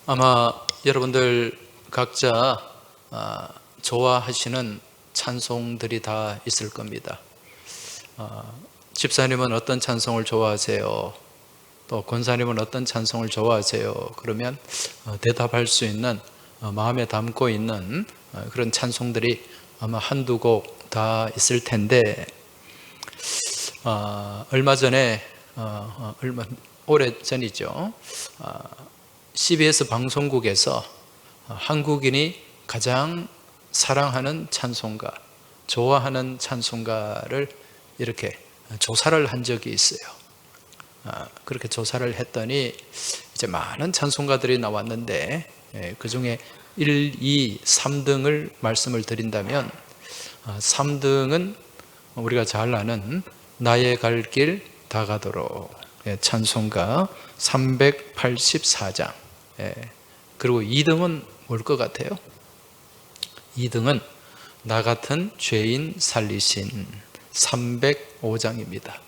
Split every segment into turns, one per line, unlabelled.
아마 여러분들 각자 좋아하시는 찬송들이 다 있을 겁니다. 집사님은 어떤 찬송을 좋아하세요? 또 권사님은 어떤 찬송을 좋아하세요? 그러면 대답할 수 있는 마음에 담고 있는 그런 찬송들이 아마 한두 곡 다 있을 텐데 얼마 전에 오래 전이죠. CBS 방송국에서 한국인이 가장 사랑하는 찬송가, 좋아하는 찬송가를 이렇게 조사를 한 적이 있어요. 그렇게 조사를 했더니 이제 많은 찬송가들이 나왔는데 그 중에 1, 2, 3등을 말씀을 드린다면 3등은 우리가 잘 아는 나의 갈 길 다 가도록 찬송가 384장. 그리고 2등은 뭘 것 같아요? 2등은 나 같은 죄인 살리신 305장입니다.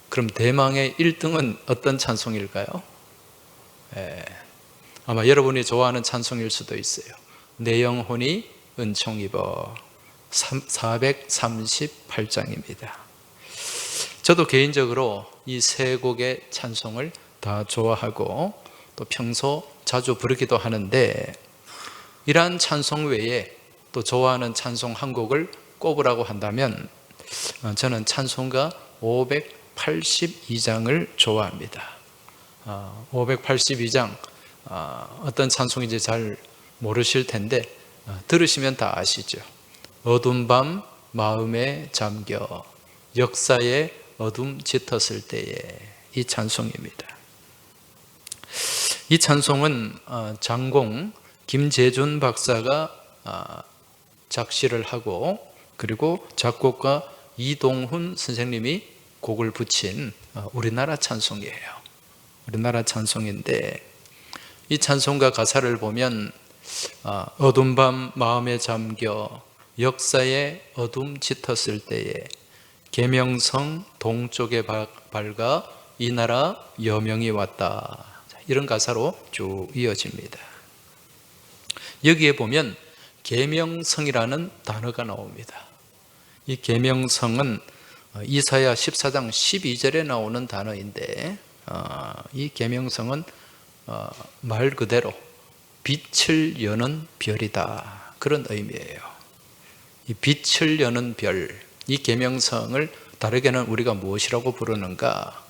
그럼 대망의 1등은 어떤 찬송일까요? 아마 여러분이 좋아하는 찬송일 수도 있어요. 내 영혼이 은총 입어 438장입니다. 저도 개인적으로 이 세 곡의 찬송을 다 좋아하고 또 평소 자주 부르기도 하는데, 이러한 찬송 외에 또 좋아하는 찬송 한 곡을 꼽으라고 한다면 저는 찬송가 582장을 좋아합니다. 582장 어떤 찬송인지 잘 모르실 텐데 들으시면 다 아시죠. 어두운 밤 마음에 잠겨 역사의 어둠 짙었을 때에, 이 찬송입니다. 이 찬송은 장공 김재준 박사가 작시를 하고, 그리고 작곡가 이동훈 선생님이 곡을 붙인 우리나라 찬송이에요. 우리나라 찬송인데, 이 찬송가 가사를 보면 어두운 밤 마음에 잠겨 역사의 어둠 짙었을 때에 계명성 동쪽에 밝아 이 나라 여명이 왔다. 이런 가사로 쭉 이어집니다. 여기에 보면 계명성이라는 단어가 나옵니다. 이 계명성은 이사야 14장 12절에 나오는 단어인데, 이 계명성은 말 그대로 빛을 여는 별이다, 그런 의미예요. 이 빛을 여는 별, 이 계명성을 다르게는 우리가 무엇이라고 부르는가?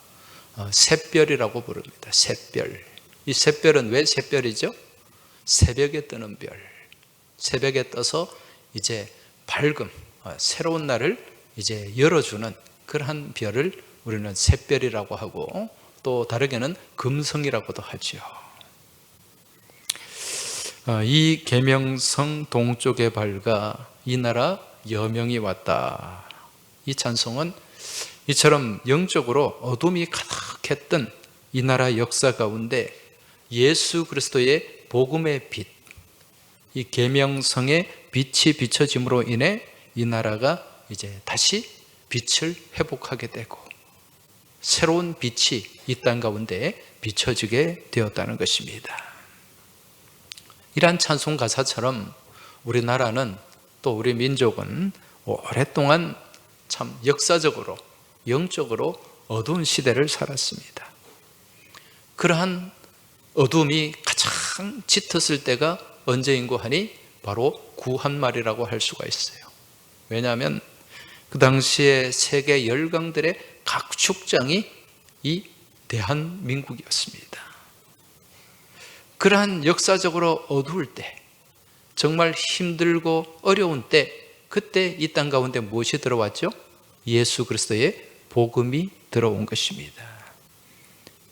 샛별이라고 부릅니다. 샛별. 이 샛별은 왜 샛별이죠? 새벽에 뜨는 별. 새벽에 떠서 이제 밝음, 새로운 날을 이제 열어주는 그러한 별을 우리는 샛별이라고 하고, 또 다르게는 금성이라고도 하죠. 이 계명성 동쪽에 밝아 이 나라 여명이 왔다. 이 찬송은 이처럼 영적으로 어둠이 가득했던 이 나라 역사 가운데 예수 그리스도의 복음의 빛, 이 계명성의 빛이 비춰짐으로 인해 이 나라가 이제 다시 빛을 회복하게 되고 새로운 빛이 이 땅 가운데 비춰지게 되었다는 것입니다. 이러한 찬송 가사처럼 우리나라는, 또 우리 민족은 오랫동안 참 역사적으로 영적으로 어두운 시대를 살았습니다. 그러한 어둠이 가장 짙었을 때가 언제인고 하니 바로 구한말이라고 할 수가 있어요. 왜냐하면 그 당시에 세계 열강들의 각 축장이 이 대한민국이었습니다. 그러한 역사적으로 어두울 때, 정말 힘들고 어려운 때, 그때 이 땅 가운데 무엇이 들어왔죠? 예수 그리스도의 복음이 들어온 것입니다.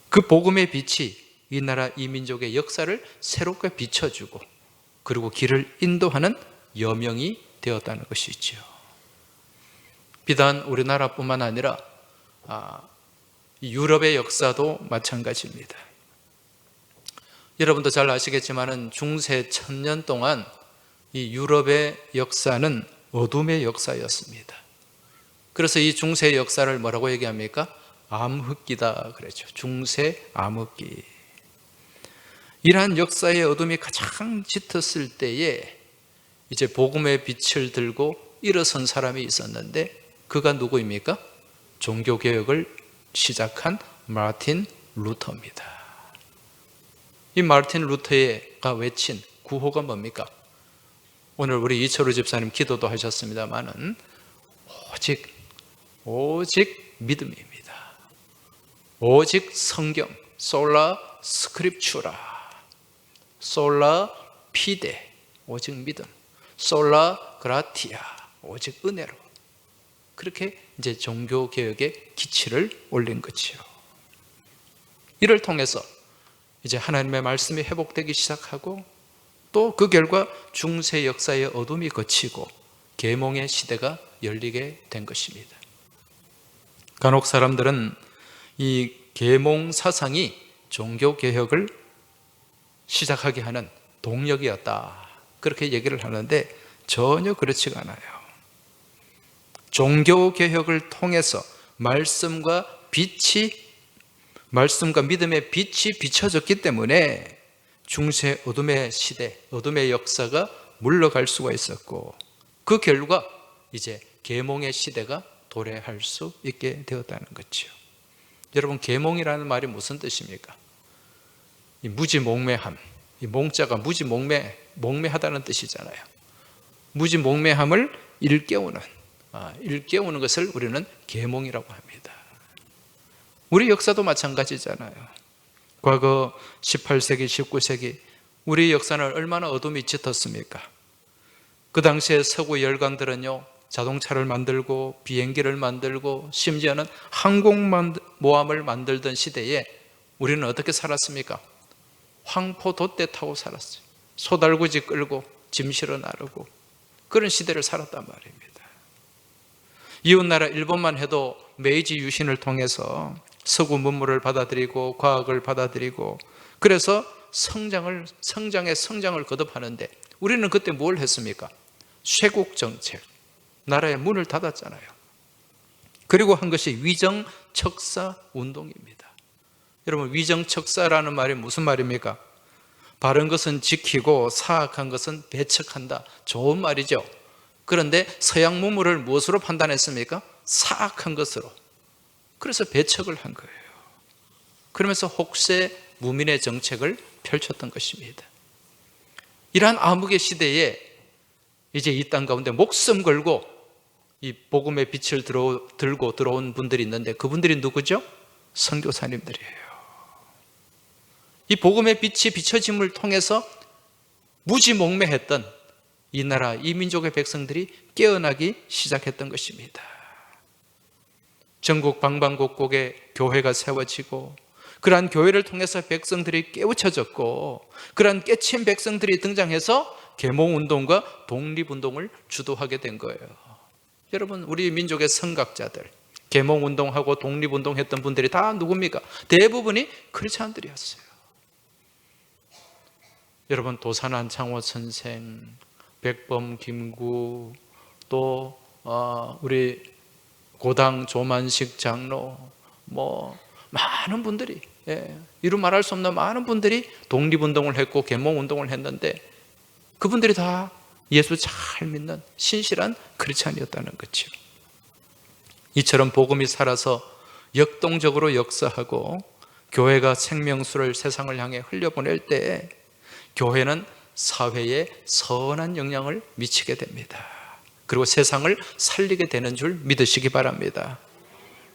그 복음의 빛이 이 나라 이 민족의 역사를 새롭게 비춰주고, 그리고 길을 인도하는 여명이 되었다는 것이죠. 비단 우리나라뿐만 아니라 유럽의 역사도 마찬가지입니다. 여러분도 잘 아시겠지만 중세 1000년 동안 이 유럽의 역사는 어둠의 역사였습니다. 그래서 이 중세 역사를 뭐라고 얘기합니까? 암흑기다 그랬죠. 중세 암흑기. 이러한 역사의 어둠이 가장 짙었을 때에 이제 복음의 빛을 들고 일어선 사람이 있었는데 그가 누구입니까? 종교개혁을 시작한 마르틴 루터입니다. 이 마르틴 루터가 외친 구호가 뭡니까? 오늘 우리 이철우 집사님 기도도 하셨습니다마는 오직 믿음입니다. 오직 성경, 솔라 스크립추라, 솔라 피데, 오직 믿음, 솔라 그라티아, 오직 은혜로. 그렇게 이제 종교개혁의 기치를 올린 거지요. 이를 통해서 이제 하나님의 말씀이 회복되기 시작하고 또 그 결과 중세 역사의 어둠이 걷히고 계몽의 시대가 열리게 된 것입니다. 간혹 사람들은 이 계몽 사상이 종교개혁을 시작하게 하는 동력이었다, 그렇게 얘기를 하는데 전혀 그렇지가 않아요. 종교개혁을 통해서 말씀과 믿음의 빛이 비춰졌기 때문에 중세 어둠의 시대, 어둠의 역사가 물러갈 수가 있었고 그 결과 이제 계몽의 시대가 도래할 수 있게 되었다는 거죠. 여러분, 계몽이라는 말이 무슨 뜻입니까? 이 무지몽매함, 이 몽자가 무지몽매하다는 뜻이잖아요. 무지몽매함을 일깨우는 것을 우리는 계몽이라고 합니다. 우리 역사도 마찬가지잖아요. 과거 18세기, 19세기 우리 역사는 얼마나 어둠이 짙었습니까? 그 당시에 서구 열강들은요, 자동차를 만들고 비행기를 만들고 심지어는 항공모함을 만들던 시대에 우리는 어떻게 살았습니까? 황포도대 타고 살았어요. 소달구지 끌고 짐 실어 나르고 그런 시대를 살았단 말입니다. 이웃나라 일본만 해도 메이지 유신을 통해서 서구 문물을 받아들이고 과학을 받아들이고 그래서 성장의 성장을 거듭하는데 우리는 그때 뭘 했습니까? 쇄국 정책, 나라의 문을 닫았잖아요. 그리고 한 것이 위정척사 운동입니다. 여러분, 위정척사라는 말이 무슨 말입니까? 바른 것은 지키고 사악한 것은 배척한다. 좋은 말이죠. 그런데 서양 문물을 무엇으로 판단했습니까? 사악한 것으로. 그래서 배척을 한 거예요. 그러면서 혹세 무민의 정책을 펼쳤던 것입니다. 이러한 암흑의 시대에 이제 이 땅 가운데 목숨 걸고 이 복음의 빛을 들고 들어온 분들이 있는데 그분들이 누구죠? 선교사님들이에요. 이 복음의 빛이 비춰짐을 통해서 무지몽매했던 이 나라, 이 민족의 백성들이 깨어나기 시작했던 것입니다. 전국 방방곡곡에 교회가 세워지고 그러한 교회를 통해서 백성들이 깨우쳐졌고 그러한 깨친 백성들이 등장해서 계몽운동과 독립운동을 주도하게 된 거예요. 여러분, 우리 민족의 선각자들, 계몽운동하고 독립운동했던 분들이 다 누굽니까? 대부분이 크리스찬들이었어요. 여러분, 도산한 창호 선생, 백범 김구, 또 우리 고당 조만식 장로, 많은 분들이, 이루 말할 수 없는 많은 분들이 독립운동을 했고 계몽운동을 했는데 그분들이 다 예수 잘 믿는 신실한 크리스찬이었다는 거죠. 이처럼 복음이 살아서 역동적으로 역사하고 교회가 생명수를 세상을 향해 흘려보낼 때 교회는 사회에 선한 영향을 미치게 됩니다. 그리고 세상을 살리게 되는 줄 믿으시기 바랍니다.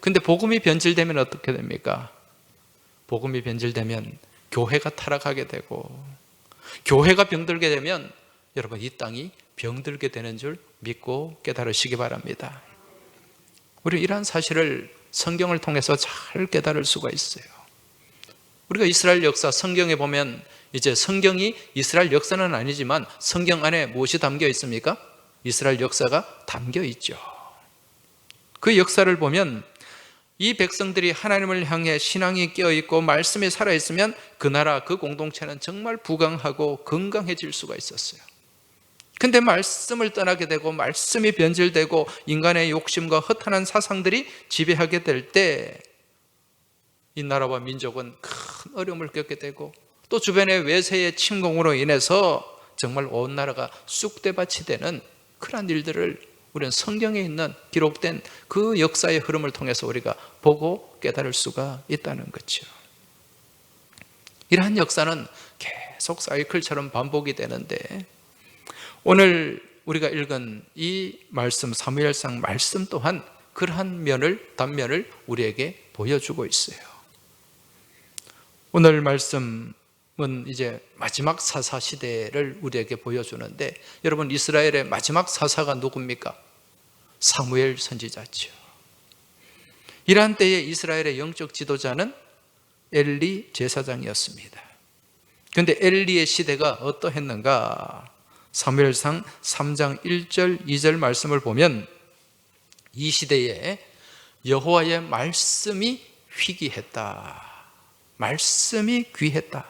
근데 복음이 변질되면 어떻게 됩니까? 복음이 변질되면 교회가 타락하게 되고 교회가 병들게 되면 여러분, 이 땅이 병들게 되는 줄 믿고 깨달으시기 바랍니다. 우리 이러한 사실을 성경을 통해서 잘 깨달을 수가 있어요. 우리가 이스라엘 역사 성경에 보면 이제 성경이 이스라엘 역사는 아니지만 성경 안에 무엇이 담겨 있습니까? 이스라엘 역사가 담겨 있죠. 그 역사를 보면 이 백성들이 하나님을 향해 신앙이 깨어있고 말씀이 살아있으면 그 나라, 그 공동체는 정말 부강하고 건강해질 수가 있었어요. 근데 말씀을 떠나게 되고 말씀이 변질되고 인간의 욕심과 허탄한 사상들이 지배하게 될 때 이 나라와 민족은 큰 어려움을 겪게 되고 또 주변의 외세의 침공으로 인해서 정말 온 나라가 쑥대밭이 되는 그러한 일들을 우리는 성경에 있는 기록된 그 역사의 흐름을 통해서 우리가 보고 깨달을 수가 있다는 거죠. 이러한 역사는 계속 사이클처럼 반복이 되는데, 오늘 우리가 읽은 이 말씀, 사무엘상 말씀 또한 그러한 단면을 우리에게 보여주고 있어요. 오늘 말씀은 이제 마지막 사사 시대를 우리에게 보여주는데, 여러분, 이스라엘의 마지막 사사가 누굽니까? 사무엘 선지자죠. 이러한 때에 이스라엘의 영적 지도자는 엘리 제사장이었습니다. 그런데 엘리의 시대가 어떠했는가? 사무엘상 3장 1절 2절 말씀을 보면 이 시대에 여호와의 말씀이 희귀했다. 말씀이 귀했다.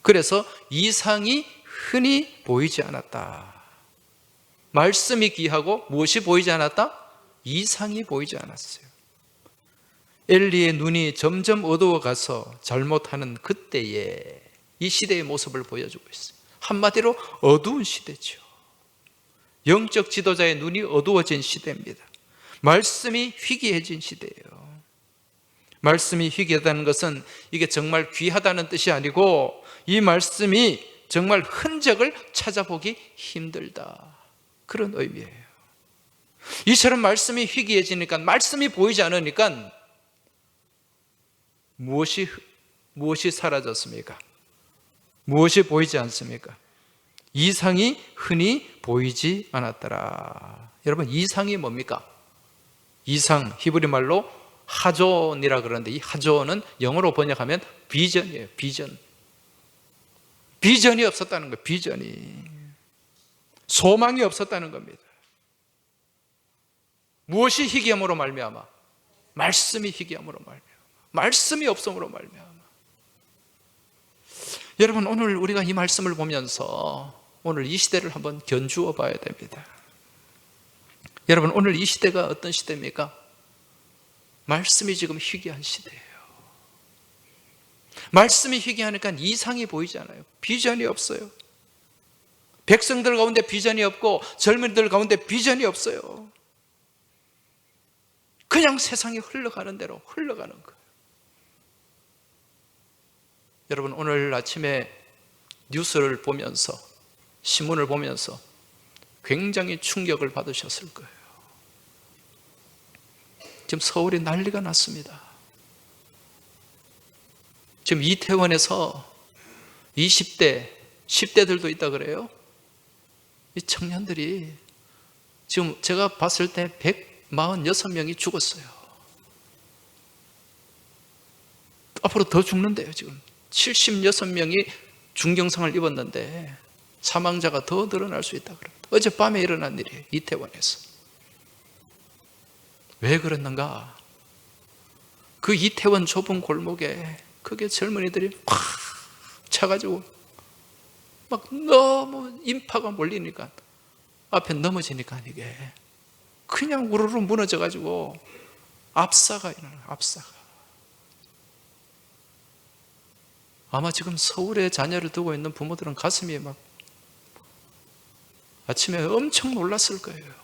그래서 이상이 흔히 보이지 않았다. 말씀이 귀하고 무엇이 보이지 않았다? 이상이 보이지 않았어요. 엘리의 눈이 점점 어두워가서 잘못하는 그때에 이 시대의 모습을 보여주고 있어요. 한마디로 어두운 시대죠. 영적 지도자의 눈이 어두워진 시대입니다. 말씀이 희귀해진 시대예요. 말씀이 희귀하다는 것은 이게 정말 귀하다는 뜻이 아니고, 이 말씀이 정말 흔적을 찾아보기 힘들다, 그런 의미예요. 이처럼 말씀이 희귀해지니까, 말씀이 보이지 않으니까 무엇이 사라졌습니까? 무엇이 보이지 않습니까? 이상이 흔히 보이지 않았더라. 여러분, 이상이 뭡니까? 이상, 히브리 말로 하존이라 그러는데, 이 하존은 영어로 번역하면 비전이에요. 비전이 없었다는 거예요. 비전이. 소망이 없었다는 겁니다. 무엇이 희귀함으로 말미암아? 말씀이 희귀함으로 말미암아. 말씀이 없음으로 말미암아. 여러분, 오늘 우리가 이 말씀을 보면서 오늘 이 시대를 한번 견주어 봐야 됩니다. 여러분, 오늘 이 시대가 어떤 시대입니까? 말씀이 지금 희귀한 시대예요. 말씀이 희귀하니까 이상이 보이지 않아요. 비전이 없어요. 백성들 가운데 비전이 없고 젊은이들 가운데 비전이 없어요. 그냥 세상이 흘러가는 대로 흘러가는 거예요. 여러분, 오늘 아침에 뉴스를 보면서, 신문을 보면서 굉장히 충격을 받으셨을 거예요. 지금 서울이 난리가 났습니다. 지금 이태원에서 20대, 10대들도 있다 그래요. 이 청년들이 지금 제가 봤을 때 146명이 죽었어요. 앞으로 더 죽는데요. 지금 76명이 중경상을 입었는데 사망자가 더 늘어날 수 있다 그럽니다. 어젯밤에 일어난 일이에요. 이태원에서. 왜 그랬는가? 그 이태원 좁은 골목에 그게 젊은이들이 팍 차가지고 막 너무 인파가 몰리니까, 앞에 넘어지니까 이게 그냥 우르르 무너져가지고 압사가 일어나요. 압사가. 아마 지금 서울에 자녀를 두고 있는 부모들은 가슴이 막 아침에 엄청 놀랐을 거예요.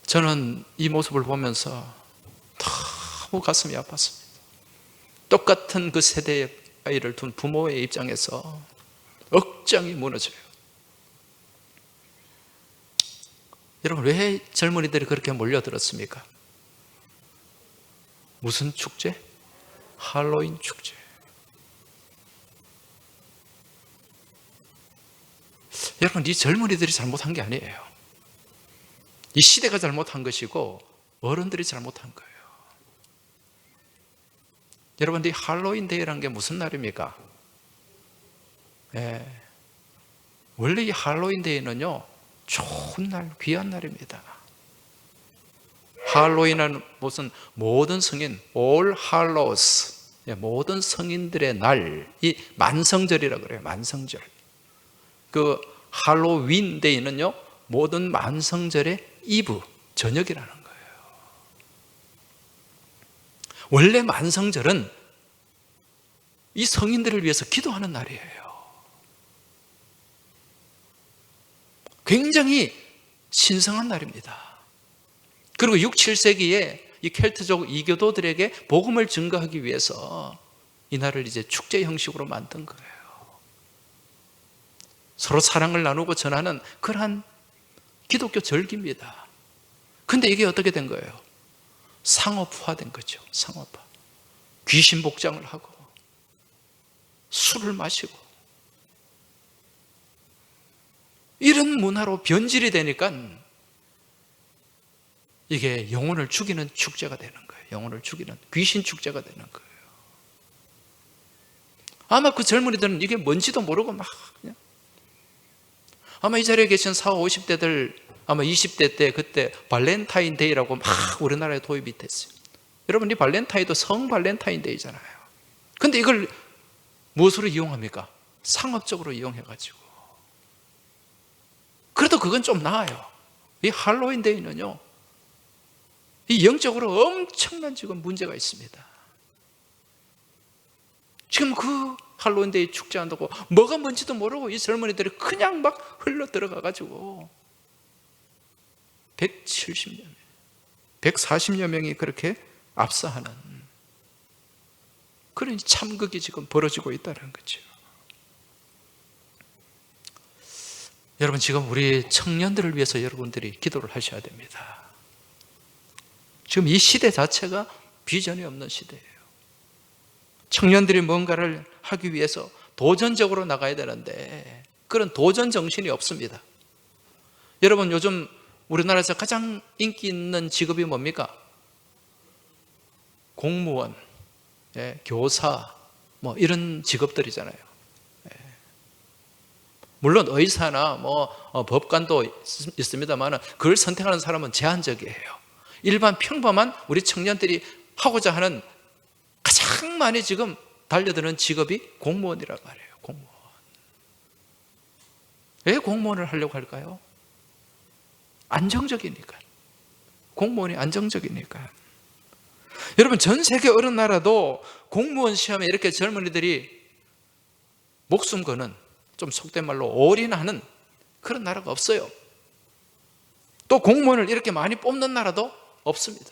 저는 이 모습을 보면서 너무 가슴이 아팠습니다. 똑같은 그 세대의 아이를 둔 부모의 입장에서 억장이 무너져요. 여러분, 왜 젊은이들이 그렇게 몰려들었습니까? 무슨 축제? 할로윈 축제. 여러분, 이 젊은이들이 잘못한 게 아니에요. 이 시대가 잘못한 것이고 어른들이 잘못한 거예요. 여러분, 이 할로윈 데이라는 게 무슨 날입니까? 원래 이 할로윈 데이는요, 좋은 날, 귀한 날입니다. 할로윈은 무슨 모든 성인, All Hallows, 모든 성인들의 날, 이 만성절이라고 그래요. 만성절. 그 할로윈 데이는요, 모든 만성절의 이브, 저녁이라는 거예요. 원래 만성절은 이 성인들을 위해서 기도하는 날이에요. 굉장히 신성한 날입니다. 그리고 6, 7세기에 이 켈트족 이교도들에게 복음을 증거하기 위해서 이 날을 이제 축제 형식으로 만든 거예요. 서로 사랑을 나누고 전하는 그러한 기독교 절기입니다. 근데 이게 어떻게 된 거예요? 상업화된 거죠. 상업화. 귀신 복장을 하고 술을 마시고 이런 문화로 변질이 되니까 이게 영혼을 죽이는 축제가 되는 거예요. 영혼을 죽이는 귀신 축제가 되는 거예요. 아마 그 젊은이들은 이게 뭔지도 모르고 막 그냥 아마 이 자리에 계신 40, 50대들 아마 20대 때 그때 발렌타인데이라고 막 우리나라에 도입이 됐어요. 여러분 이 발렌타인도 성 발렌타인데이잖아요. 근데 이걸 무엇으로 이용합니까? 상업적으로 이용해가지고. 그래도 그건 좀 나아요. 이 할로윈데이는요, 이 영적으로 엄청난 지금 문제가 있습니다. 지금 그 할로윈데이 축제한다고 뭐가 뭔지도 모르고 이 젊은이들이 그냥 막 흘러 들어가가지고 170여 명, 140여 명이 그렇게 압사하는 그런 참극이 지금 벌어지고 있다는 거죠. 여러분 지금 우리 청년들을 위해서 여러분들이 기도를 하셔야 됩니다. 지금 이 시대 자체가 비전이 없는 시대예요. 청년들이 뭔가를 하기 위해서 도전적으로 나가야 되는데 그런 도전 정신이 없습니다. 여러분 요즘 우리나라에서 가장 인기 있는 직업이 뭡니까? 공무원, 교사, 뭐 이런 직업들이잖아요. 물론 의사나 법관도 있습니다만 그걸 선택하는 사람은 제한적이에요. 일반 평범한 우리 청년들이 하고자 하는 가장 많이 지금 달려드는 직업이 공무원이라고 말해요. 공무원. 왜 공무원을 하려고 할까요? 안정적이니까. 공무원이 안정적이니까. 여러분 전 세계 어느 나라도 공무원 시험에 이렇게 젊은이들이 목숨 거는, 좀 속된 말로 올인하는 그런 나라가 없어요. 또 공무원을 이렇게 많이 뽑는 나라도 없습니다.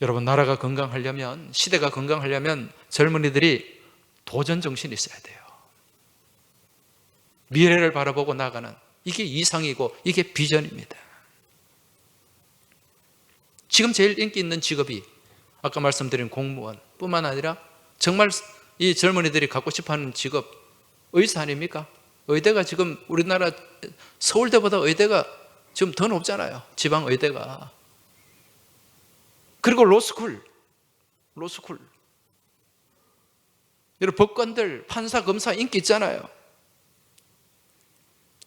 여러분 나라가 건강하려면, 시대가 건강하려면 젊은이들이 도전 정신이 있어야 돼요. 미래를 바라보고 나가는, 이게 이상이고 이게 비전입니다. 지금 제일 인기 있는 직업이 아까 말씀드린 공무원 뿐만 아니라 정말 이 젊은이들이 갖고 싶어하는 직업 의사 아닙니까? 의대가 지금 우리나라 서울대보다 의대가 지금 더 높잖아요. 지방 의대가. 그리고 로스쿨. 여러분 법관들, 판사, 검사 인기 있잖아요.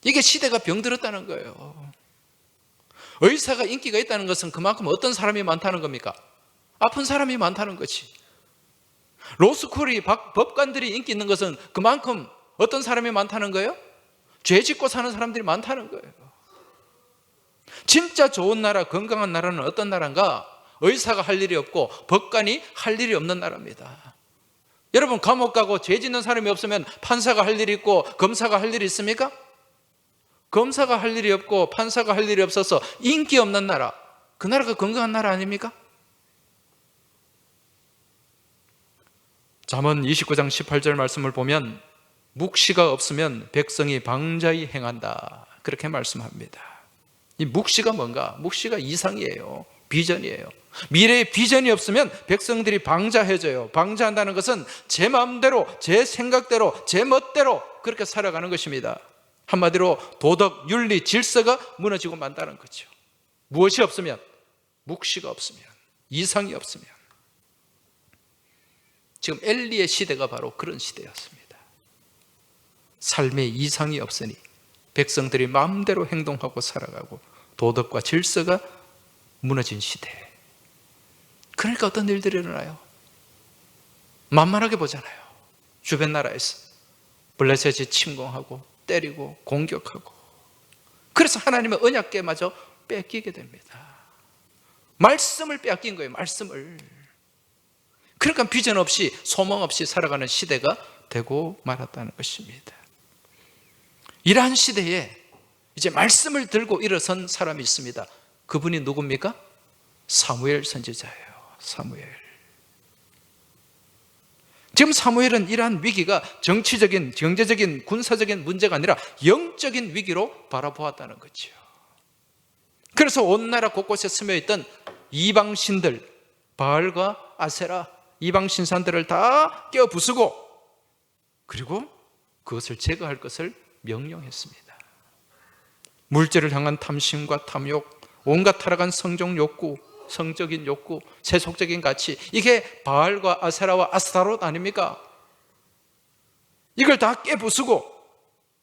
이게 시대가 병들었다는 거예요. 의사가 인기가 있다는 것은 그만큼 어떤 사람이 많다는 겁니까? 아픈 사람이 많다는 거지. 로스쿨이 법관들이 인기 있는 것은 그만큼 어떤 사람이 많다는 거예요? 죄 짓고 사는 사람들이 많다는 거예요. 진짜 좋은 나라, 건강한 나라는 어떤 나라인가? 의사가 할 일이 없고 법관이 할 일이 없는 나라입니다. 여러분 감옥 가고 죄 짓는 사람이 없으면 판사가 할 일이 있고 검사가 할 일이 있습니까? 검사가 할 일이 없고 판사가 할 일이 없어서 인기 없는 나라, 그 나라가 건강한 나라 아닙니까? 잠언 29장 18절 말씀을 보면 묵시가 없으면 백성이 방자히 행한다, 그렇게 말씀합니다. 이 묵시가 뭔가? 묵시가 이상이에요. 비전이에요. 미래의 비전이 없으면 백성들이 방자해져요. 방자한다는 것은 제 마음대로, 제 생각대로, 제 멋대로 그렇게 살아가는 것입니다. 한마디로 도덕, 윤리, 질서가 무너지고 만다는 거죠. 무엇이 없으면? 묵시가 없으면, 이상이 없으면. 지금 엘리의 시대가 바로 그런 시대였습니다. 삶의 이상이 없으니 백성들이 마음대로 행동하고 살아가고 도덕과 질서가 무너진 시대. 그러니까 어떤 일들이 일어나요? 만만하게 보잖아요. 주변 나라에서 블레셋이 침공하고 때리고 공격하고, 그래서 하나님의 언약궤마저 뺏기게 됩니다. 말씀을 빼앗긴 거예요. 말씀을. 그러니까 비전 없이 소망 없이 살아가는 시대가 되고 말았다는 것입니다. 이러한 시대에 이제 말씀을 들고 일어선 사람이 있습니다. 그분이 누굽니까? 사무엘 선지자예요. 사무엘. 지금 사무엘은 이러한 위기가 정치적인, 경제적인, 군사적인 문제가 아니라 영적인 위기로 바라보았다는 거죠. 그래서 온 나라 곳곳에 스며있던 이방신들, 바알과 아세라, 이방신산들을 다 깨어부수고, 그리고 그것을 제거할 것을 명령했습니다. 물질을 향한 탐심과 탐욕, 온갖 타락한 성적 욕구, 성적인 욕구, 세속적인 가치, 이게 바알과 아세라와 아스타롯 아닙니까? 이걸 다 깨부수고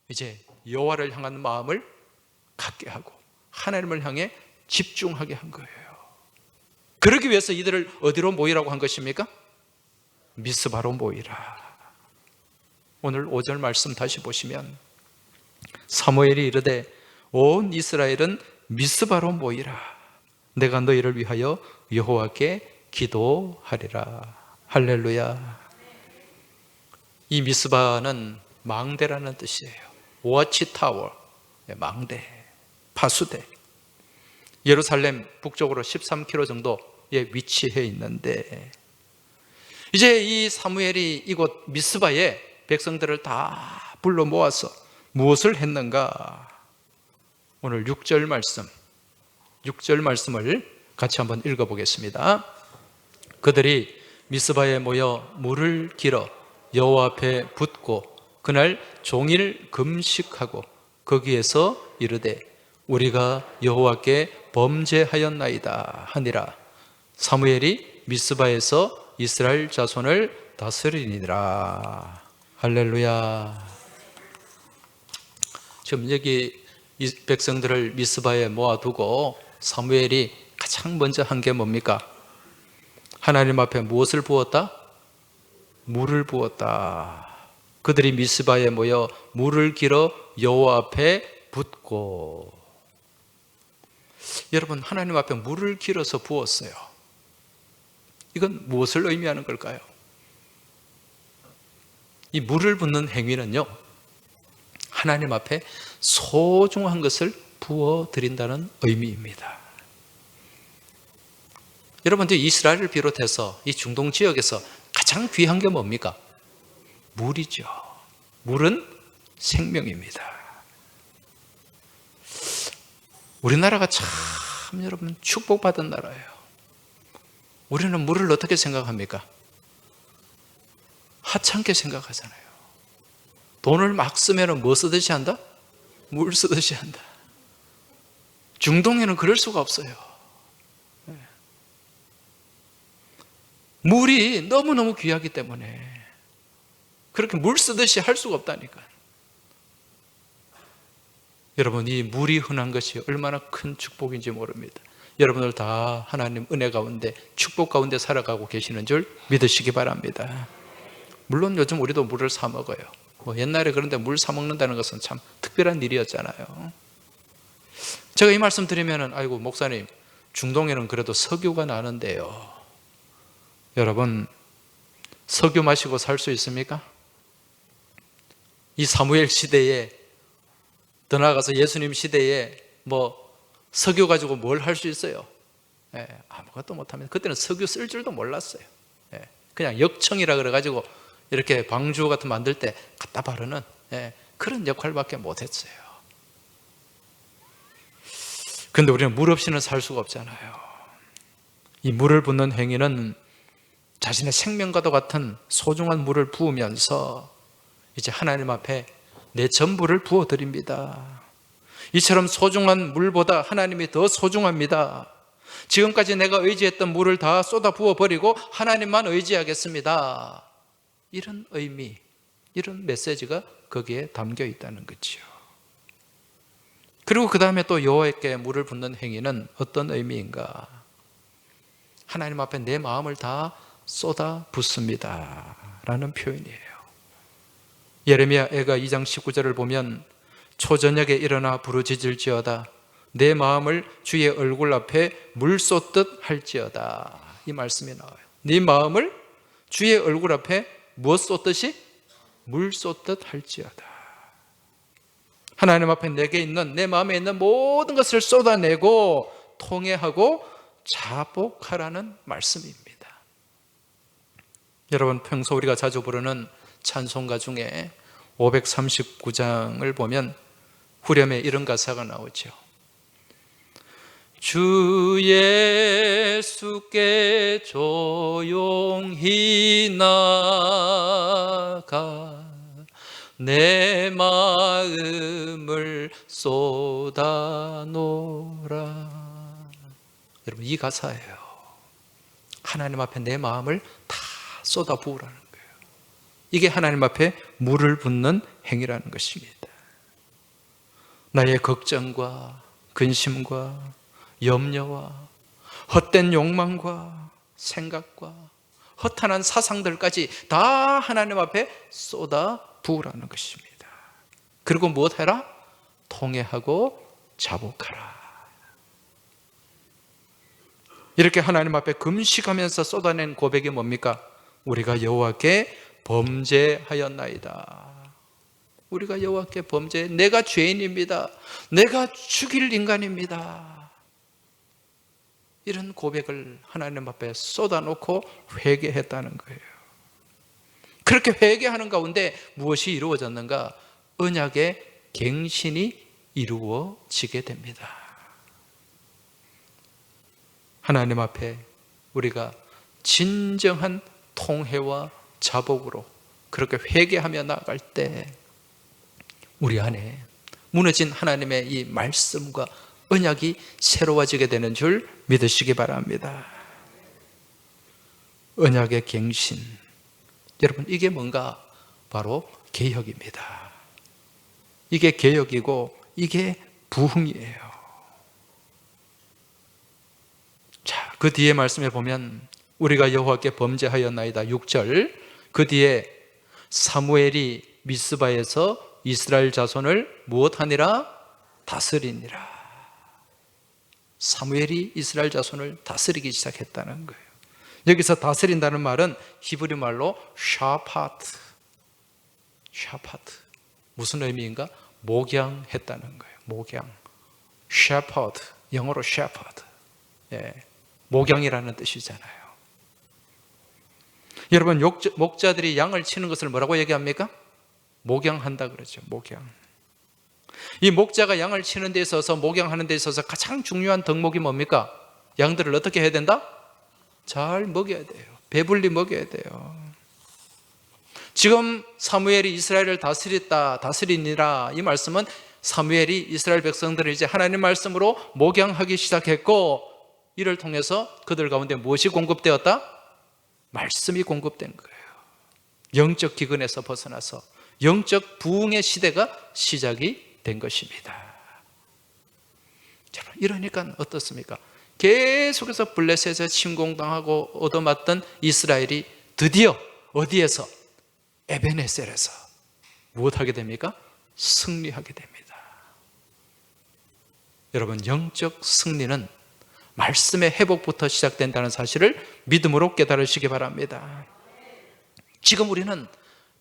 이제 여호와를 향한 마음을 갖게 하고 하나님을 향해 집중하게 한 거예요. 그러기 위해서 이들을 어디로 모이라고 한 것입니까? 미스바로 모이라. 오늘 5절 말씀 다시 보시면 사무엘이 이르되 온 이스라엘은 미스바로 모이라. 내가 너희를 위하여 여호와께 기도하리라. 할렐루야. 이 미스바는 망대라는 뜻이에요. 워치타워, 망대, 파수대. 예루살렘 북쪽으로 13km 정도에 위치해 있는데, 이제 이 사무엘이 이곳 미스바에 백성들을 다 불러 모아서 무엇을 했는가? 오늘 6절 말씀을 같이 한번 읽어보겠습니다. 그들이 미스바에 모여 물을 길어 여호와 앞에 붓고 그날 종일 금식하고 거기에서 이르되 우리가 여호와께 범죄하였나이다 하니라. 사무엘이 미스바에서 이스라엘 자손을 다스리니라. 할렐루야. 지금 여기 이 백성들을 미스바에 모아두고 사무엘이 가장 먼저 한 게 뭡니까? 하나님 앞에 무엇을 부었다? 물을 부었다. 그들이 미스바에 모여 물을 길어 여호와 앞에 붓고. 여러분, 하나님 앞에 물을 길어서 부었어요. 이건 무엇을 의미하는 걸까요? 이 물을 붓는 행위는요, 하나님 앞에 소중한 것을 부어드린다는 의미입니다. 여러분들, 이스라엘을 비롯해서 이 중동 지역에서 가장 귀한 게 뭡니까? 물이죠. 물은 생명입니다. 우리나라가 참 여러분 축복받은 나라예요. 우리는 물을 어떻게 생각합니까? 하찮게 생각하잖아요. 돈을 막 쓰면 뭐 쓰듯이 한다? 물 쓰듯이 한다. 중동에는 그럴 수가 없어요. 물이 너무너무 귀하기 때문에 그렇게 물 쓰듯이 할 수가 없다니까. 여러분, 이 물이 흔한 것이 얼마나 큰 축복인지 모릅니다. 여러분들 다 하나님 은혜 가운데 축복 가운데 살아가고 계시는 줄 믿으시기 바랍니다. 물론 요즘 우리도 물을 사 먹어요. 옛날에 그런데 물 사 먹는다는 것은 참 특별한 일이었잖아요. 제가 이 말씀 드리면은 아이고 목사님, 중동에는 그래도 석유가 나는데요. 여러분, 석유 마시고 살 수 있습니까? 이 사무엘 시대에, 더 나아가서 예수님 시대에 석유 가지고 뭘 할 수 있어요? 아무것도 못합니다. 그때는 석유 쓸 줄도 몰랐어요. 그냥 역청이라 그래가지고 이렇게 방주 같은 거 만들 때 갖다 바르는 그런 역할밖에 못했어요. 그런데 우리는 물 없이는 살 수가 없잖아요. 이 물을 붓는 행위는 자신의 생명과도 같은 소중한 물을 부으면서 이제 하나님 앞에 내 전부를 부어드립니다. 이처럼 소중한 물보다 하나님이 더 소중합니다. 지금까지 내가 의지했던 물을 다 쏟아 부어버리고 하나님만 의지하겠습니다. 이런 의미, 이런 메시지가 거기에 담겨 있다는 거죠. 그리고 그 다음에 또 여호와께 물을 붓는 행위는 어떤 의미인가? 하나님 앞에 내 마음을 다 쏟아 붓습니다 라는 표현이에요. 예레미야 애가 2장 19절을 보면 초저녁에 일어나 부르짖을지어다 내 마음을 주의 얼굴 앞에 물 쏟듯 할지어다, 이 말씀이 나와요. 네 마음을 주의 얼굴 앞에 무엇 쏟듯이? 물 쏟듯 할지어다. 하나님 앞에 내게 있는, 내 마음에 있는 모든 것을 쏟아내고 통회하고 자복하라는 말씀입니다. 여러분, 평소 우리가 자주 부르는 찬송가 중에 539장을 보면 후렴에 이런 가사가 나오죠. 주 예수께 조용히 나가 내 마음을 쏟아놓으라. 여러분, 이 가사예요. 하나님 앞에 내 마음을 다 쏟아부으라는 거예요. 이게 하나님 앞에 물을 붓는 행위라는 것입니다. 나의 걱정과 근심과 염려와 헛된 욕망과 생각과 허탄한 사상들까지 다 하나님 앞에 쏟아 부으라는 것입니다. 그리고 무엇해라? 통회하고 자복하라. 이렇게 하나님 앞에 금식하면서 쏟아낸 고백이 뭡니까? 우리가 여호와께 범죄하였나이다. 우리가 여호와께 범죄, 내가 죄인입니다. 내가 죽일 인간입니다. 이런 고백을 하나님 앞에 쏟아놓고 회개했다는 거예요. 그렇게 회개하는 가운데 무엇이 이루어졌는가? 언약의 갱신이 이루어지게 됩니다. 하나님 앞에 우리가 진정한 통회와 자복으로 그렇게 회개하며 나아갈 때 우리 안에 무너진 하나님의 이 말씀과 언약이 새로워지게 되는 줄 믿으시기 바랍니다. 언약의 갱신, 여러분, 이게 뭔가? 바로 개혁입니다. 이게 개혁이고 이게 부흥이에요. 자, 그 뒤에 말씀에 보면 우리가 여호와께 범죄하였나이다 6절, 그 뒤에 사무엘이 미스바에서 이스라엘 자손을 무엇하니라? 다스리니라. 사무엘이 이스라엘 자손을 다스리기 시작했다는 거예요. 여기서 다스린다는 말은 히브리 말로 샤파트. 무슨 의미인가? 목양했다는 거예요. 목양. shepherd, 영어로 shepherd. 예, 목양이라는 뜻이잖아요. 여러분, 목자들이 양을 치는 것을 뭐라고 얘기합니까? 목양한다 그러죠. 목양. 이 목자가 양을 치는 데 있어서, 목양하는 데 있어서 가장 중요한 덕목이 뭡니까? 양들을 어떻게 해야 된다? 잘 먹여야 돼요. 배불리 먹여야 돼요. 지금 사무엘이 이스라엘을 다스리니라, 이 말씀은 사무엘이 이스라엘 백성들을 이제 하나님 말씀으로 목양하기 시작했고, 이를 통해서 그들 가운데 무엇이 공급되었다? 말씀이 공급된 거예요. 영적 기근에서 벗어나서 영적 부흥의 시대가 시작이 된 것입니다. 이러니까 어떻습니까? 계속해서 블레셋에 침공당하고 얻어맞던 이스라엘이 드디어 어디에서? 에베네셀에서 무엇하게 됩니까? 승리하게 됩니다. 여러분, 영적 승리는 말씀의 회복부터 시작된다는 사실을 믿음으로 깨달으시기 바랍니다. 지금 우리는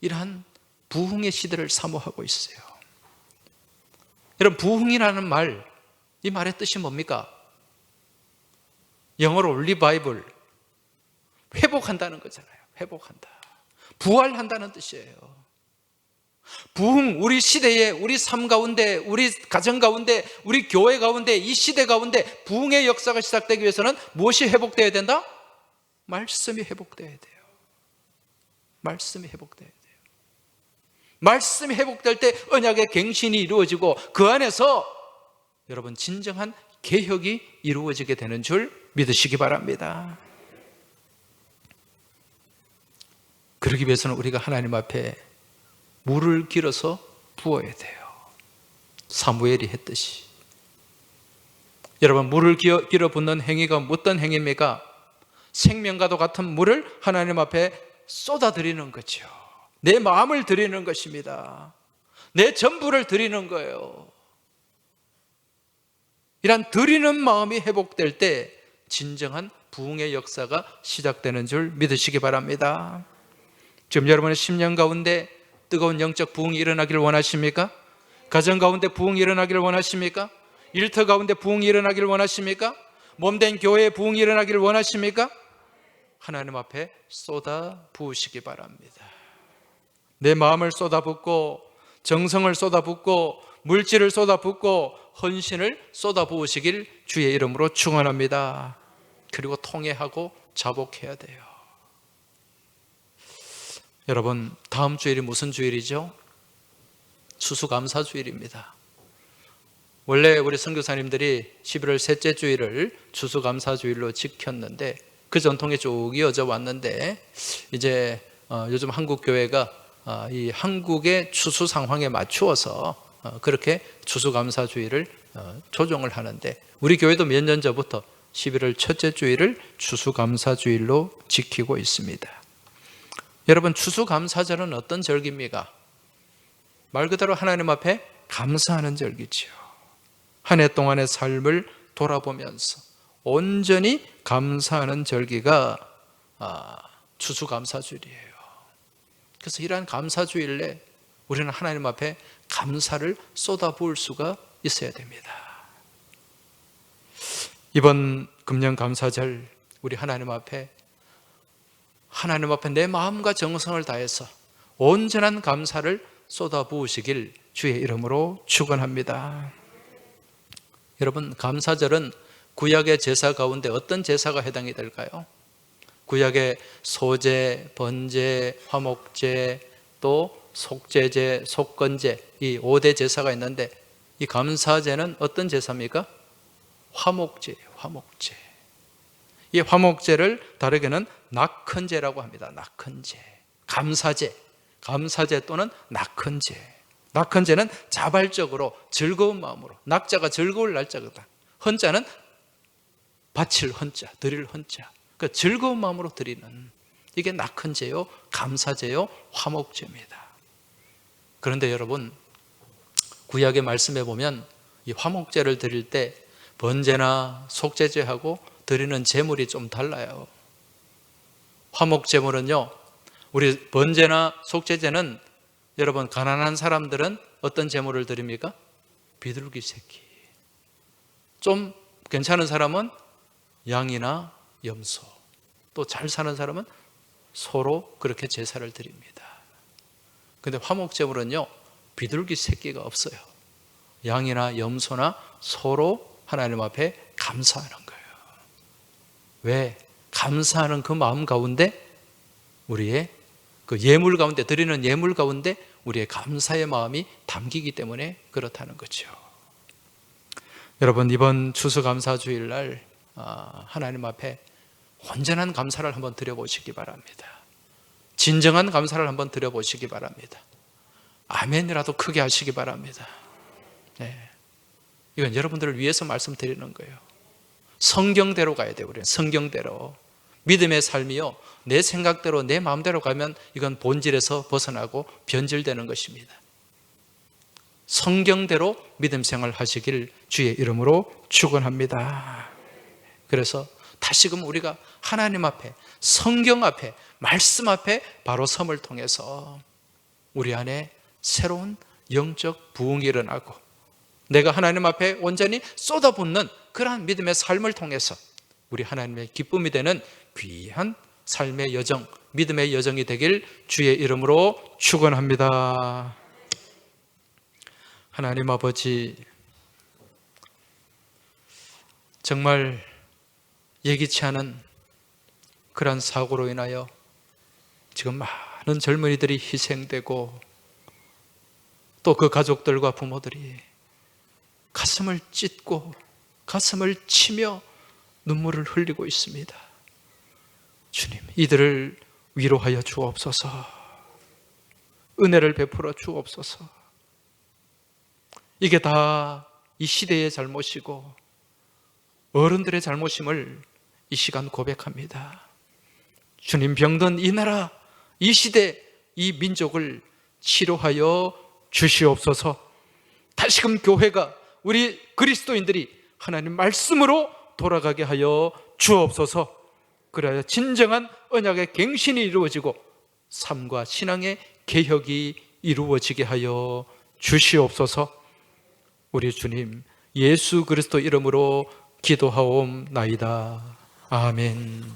이러한 부흥의 시대를 사모하고 있어요. 여러분, 부흥이라는 말, 이 말의 뜻이 뭡니까? 영어로 리바이벌, 회복한다는 거잖아요. 회복한다, 부활한다는 뜻이에요. 부흥, 우리 시대에, 우리 삶 가운데, 우리 가정 가운데, 우리 교회 가운데, 이 시대 가운데 부흥의 역사가 시작되기 위해서는 무엇이 회복되어야 된다? 말씀이 회복되어야 돼요. 말씀이 회복되어야 돼요. 말씀이 회복될 때 언약의 갱신이 이루어지고 그 안에서 여러분 진정한 개혁이 이루어지게 되는 줄 믿으시기 바랍니다. 그러기 위해서는 우리가 하나님 앞에 물을 길어서 부어야 돼요. 사무엘이 했듯이. 여러분, 물을 길어 붓는 행위가 어떤 행위입니까? 생명과도 같은 물을 하나님 앞에 쏟아드리는 거죠. 내 마음을 드리는 것입니다. 내 전부를 드리는 거예요. 이런 드리는 마음이 회복될 때 진정한 부흥의 역사가 시작되는 줄 믿으시기 바랍니다. 지금 여러분의 10년 가운데 뜨거운 영적 부흥이 일어나기를 원하십니까? 가정 가운데 부흥이 일어나기를 원하십니까? 일터 가운데 부흥이 일어나기를 원하십니까? 몸된 교회에 부흥이 일어나기를 원하십니까? 하나님 앞에 쏟아 부으시기 바랍니다. 내 마음을 쏟아붓고 정성을 쏟아붓고 물질을 쏟아붓고 헌신을 쏟아부으시길 주의 이름으로 축원합니다. 그리고 통회하고 자복해야 돼요. 여러분, 다음 주일이 무슨 주일이죠? 추수감사주일입니다. 원래 우리 선교사님들이 11월 셋째 주일을 추수감사주일로 지켰는데 그 전통이 쭉 이어져 왔는데 이제 요즘 한국 교회가 이 한국의 추수 상황에 맞추어서 그렇게 추수감사주일을 조정을 하는데 우리 교회도 몇 년 전부터 11월 첫째 주일을 추수감사주일로 지키고 있습니다. 여러분, 추수감사절은 어떤 절기입니까? 말 그대로 하나님 앞에 감사하는 절기지요. 한 해 동안의 삶을 돌아보면서 온전히 감사하는 절기가 추수감사주일이에요. 그래서 이러한 감사주일에 우리는 하나님 앞에 감사를 쏟아부을 수가 있어야 됩니다. 이번 금년감사절 우리 하나님 앞에 내 마음과 정성을 다해서 온전한 감사를 쏟아부으시길 주의 이름으로 축원합니다. 여러분, 감사절은 구약의 제사 가운데 어떤 제사가 해당이 될까요? 구약의 소제, 번제, 화목제, 또 속제제, 속건제, 이 5대 제사가 있는데 이 감사제는 어떤 제사입니까? 화목제예요. 화목제. 이 화목제를 다르게는 낙헌제라고 합니다. 낙헌제, 감사제, 감사제 또는 낙헌제. 낙헌제는 자발적으로 즐거운 마음으로, 낙자가 즐거울 날짜거든. 헌자는 바칠 헌자, 드릴 헌자. 그 즐거운 마음으로 드리는 이게 낙헌제요, 감사제요, 화목제입니다. 그런데 여러분, 구약의 말씀에 보면 이 화목제를 드릴 때 번제나 속제제하고 드리는 제물이 좀 달라요. 화목제물은요, 우리 번제나 속제제는 여러분, 가난한 사람들은 어떤 제물을 드립니까? 비둘기 새끼. 좀 괜찮은 사람은 양이나 염소, 또 잘 사는 사람은 소로 그렇게 제사를 드립니다. 근데 화목제물은요, 비둘기 새끼가 없어요. 양이나 염소나 소로 하나님 앞에 감사하는 거예요. 왜? 감사하는 그 마음 가운데 우리의 그 예물 가운데, 드리는 예물 가운데 우리의 감사의 마음이 담기기 때문에 그렇다는 거죠. 여러분, 이번 추수감사주일날 하나님 앞에 온전한 감사를 한번 드려보시기 바랍니다. 진정한 감사를 한번 드려보시기 바랍니다. 아멘이라도 크게 하시기 바랍니다. 네. 이건 여러분들을 위해서 말씀드리는 거예요. 성경대로 가야 돼요. 우리는 성경대로. 믿음의 삶이요, 내 생각대로 내 마음대로 가면 이건 본질에서 벗어나고 변질되는 것입니다. 성경대로 믿음 생활 하시길 주의 이름으로 축원합니다. 그래서 다시금 우리가 하나님 앞에, 성경 앞에, 말씀 앞에 바로 섬을 통해서 우리 안에 새로운 영적 부흥이 일어나고 내가 하나님 앞에 온전히 쏟아붓는 그러한 믿음의 삶을 통해서 우리 하나님의 기쁨이 되는 귀한 삶의 여정, 믿음의 여정이 되길 주의 이름으로 축원합니다. 하나님 아버지, 정말 예기치 않은 그러한 사고로 인하여 지금 많은 젊은이들이 희생되고 또 그 가족들과 부모들이 가슴을 찢고 가슴을 치며 눈물을 흘리고 있습니다. 주님, 이들을 위로하여 주옵소서. 은혜를 베풀어 주옵소서. 이게 다 이 시대의 잘못이고 어른들의 잘못임을 이 시간 고백합니다. 주님, 병든 이 나라, 이 시대, 이 민족을 치료하여 주시옵소서. 다시금 교회가, 우리 그리스도인들이 하나님 말씀으로 돌아가게 하여 주옵소서. 그래야 진정한 언약의 갱신이 이루어지고 삶과 신앙의 개혁이 이루어지게 하여 주시옵소서. 우리 주님 예수 그리스도 이름으로 기도하옵나이다. 아멘.